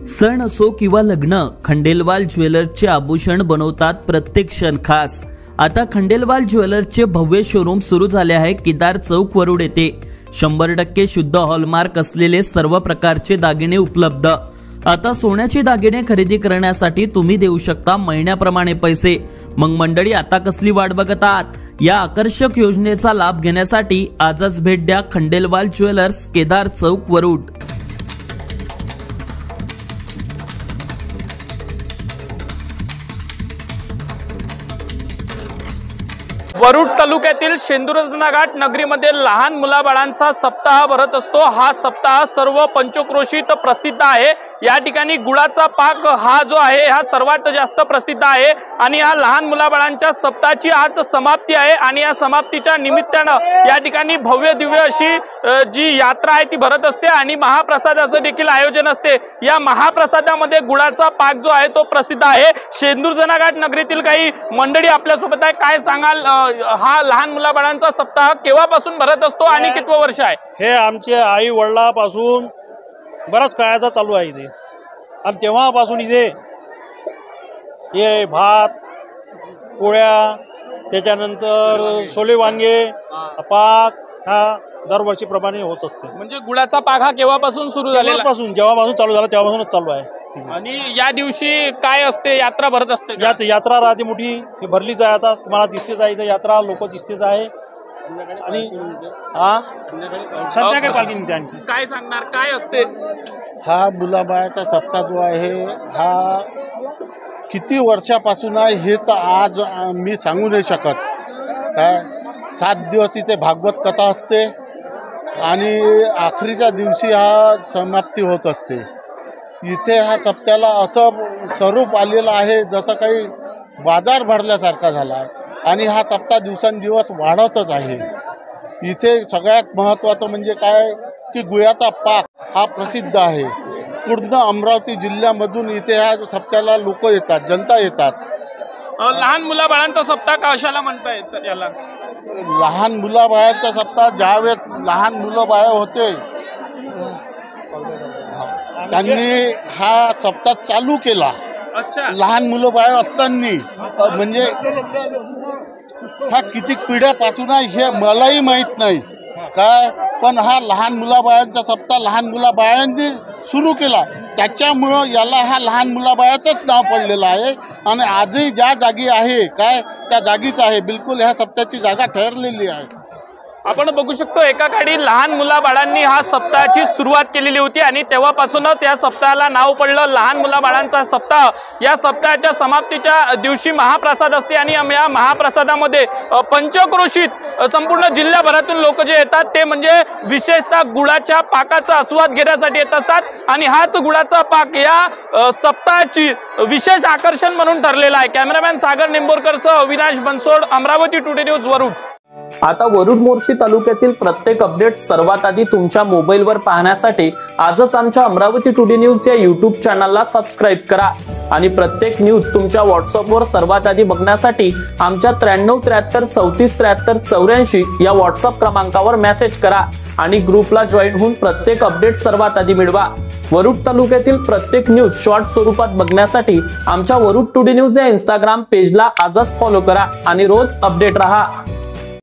सण असो किंवा लग्न, खंडेलवाल ज्वेलर्सचे आभूषण बनवतात प्रत्येक क्षण खास। आता खंडेलवाल ज्वेलर्सचे भव्य शोरूम सुरू झाले आहे केदार चौक वरुड येथे। 100% शुद्ध हॉलमार्क असलेले सर्व प्रकारचे दागिने उपलब्ध। आता सोन्याचे दागिने खरेदी करण्यासाठी तुम्ही देऊ शकता महिन्याप्रमाणे पैसे। मग मंडळी, आता कसली वाट बघत आहात? या आकर्षक योजनेचा लाभ घेण्यासाठी आजच भेट द्या खंडेलवाल ज्वेलर्स, केदार चौक वरुड। वरुड तालुक्यातील शेंदुरजनाघाट नगरीमध्ये लहान मुलाबाळांचा सप्ताह भरत असतो। हा सप्ताह सर्व पंचक्रोशीत प्रसिद्ध आहे। या ठिकाणी गुळाचा पाक हा जो आहे हा सर्वात जास्त प्रसिद्ध आहे आणि या लहान मुलाबाळांच्या सप्ताहाची आज समाप्ती आहे आणि या समाप्तीच्या निमित्तानं या ठिकाणी भव्य दिव्य अशी जी यात्रा आहे ती भरत असते आणि महाप्रसादाचं देखील आयोजन असते। या महाप्रसादामध्ये गुळाचा पाक जो आहे तो प्रसिद्ध आहे। शेंदुरजनाघाट नगरीतील काही मंडळी आपल्यासोबत आहे। काय सांगाल, हा लहान मुलाबाळांचा सप्ताह केव्हापासून भरत असतो आणि कितवं वर्ष आहे? हे आमचे आई वडिलांपासून बराच काळाचा चालू आहे इथे। आणि तेव्हापासून इथे हे भात, पोळ्या, त्याच्यानंतर सोले वांगे, पाक हा दरवर्षीप्रमाणे होत असते। म्हणजे गुळाचा पाक हा केव्हापासून सुरू झालेला? जेव्हापासून चालू झाला तेव्हापासूनच चालू आहे। आणि या दिवशी काय असते? यात्रा भरत असते? यात्रा राहते मोठी, भरलीच आहे। आता तुम्हाला दिसतेच आहे इथे यात्रा, लोक दिसतेच आहे। आणि संध्याकाळी पालखी निघते आणखी। काय सांगणार, काय असते? हा मुलाबाळाचा सप्ताह जो आहे हा किती वर्षापासून आहे हे तर आज मी सांगू नाही शकत। काय 7 दिवस इथे भागवत कथा असते आणि आखरीच्या दिवशी हा समाप्ती होत असते। इथे हा सप्त्याला असं स्वरूप आलेलं आहे जसं काही बाजार भरल्यासारखा झाला आहे आणि हा सप्ताह दिवसेंदिवस वाढतच आहे। इथे सगळ्यात महत्त्वाचं म्हणजे काय की गुळाचा पाक हा प्रसिद्ध आहे। पूर्ण अमरावती जिल्ह्यामधून इथे ह्या सप्त्याला लोक येतात, जनता येतात। लहान मुलाबाळांचा सप्ताह कशाला म्हणता येतं याला? लहान मुलाबाळांचा सप्ताह ज्यावेळेस लहान मुलं बाळ होते त्यांनी हा सप्ताह चालू केला। अच्छा, लहान मुलं बाळ असताना म्हणजे हा किती पिढ्यापासून आहे हे मलाही माहीत नाही काय, पण हा लहान मुलाबाळांचा सप्ताह लहान मुलाबाळांनी सुरू केला। त्याच्यामुळं याला हा लहान मुलाबाळाचंच नाव पडलेलं आहे आणि आजही ज्या जागी आहे काय त्या जागीच आहे। बिलकुल ह्या सप्त्याची जागा ठरलेली आहे। आपण बघू शकतो एका काळी लहान मुलाबाळांनी हा सप्ताहाची सुरुवात केलेली होती आणि तेव्हापासूनच या सप्ताहाला नाव पडलं लहान मुलाबाळांचा सप्ताह। या सप्ताहाच्या समाप्तीच्या दिवशी महाप्रसाद असते आणि या महाप्रसादामध्ये पंचक्रोशीत संपूर्ण जिल्ह्याभरातून लोक जे येतात ते म्हणजे विशेषतः गुळाच्या पाकाचा आस्वाद घेण्यासाठी येत असतात आणि हाच गुळाचा पाक या सप्ताहाची विशेष आकर्षण म्हणून ठरलेला आहे। कॅमेरामॅन सागर निंबोरकरसह अविनाश बनसोड, अमरावती टुडे न्यूज, वरुड। आता वरुड मोर्शी तालुक्यातील प्रत्येक अपडेट सर्वात आधी तुमच्या मोबाईलवर पाहण्यासाठी आजच आमच्या अमरावती टुडे न्यूज या यूट्यूब चॅनलला सबस्क्राईब करा आणि प्रत्येक न्यूज तुमच्या व्हॉट्सअपवर सर्वात आधी बघण्यासाठी आमच्या 93 73 34 73 84 या व्हॉट्सअप क्रमांकावर मेसेज करा आणि ग्रुपला जॉईन होऊन प्रत्येक अपडेट सर्वात आधी मिळवा। वरुड तालुक्यातील प्रत्येक न्यूज शॉर्ट स्वरूपात बघण्यासाठी आमच्या वरुड टुडे न्यूज या इंस्टाग्राम पेजला आजच फॉलो करा आणि रोज अपडेट रहा।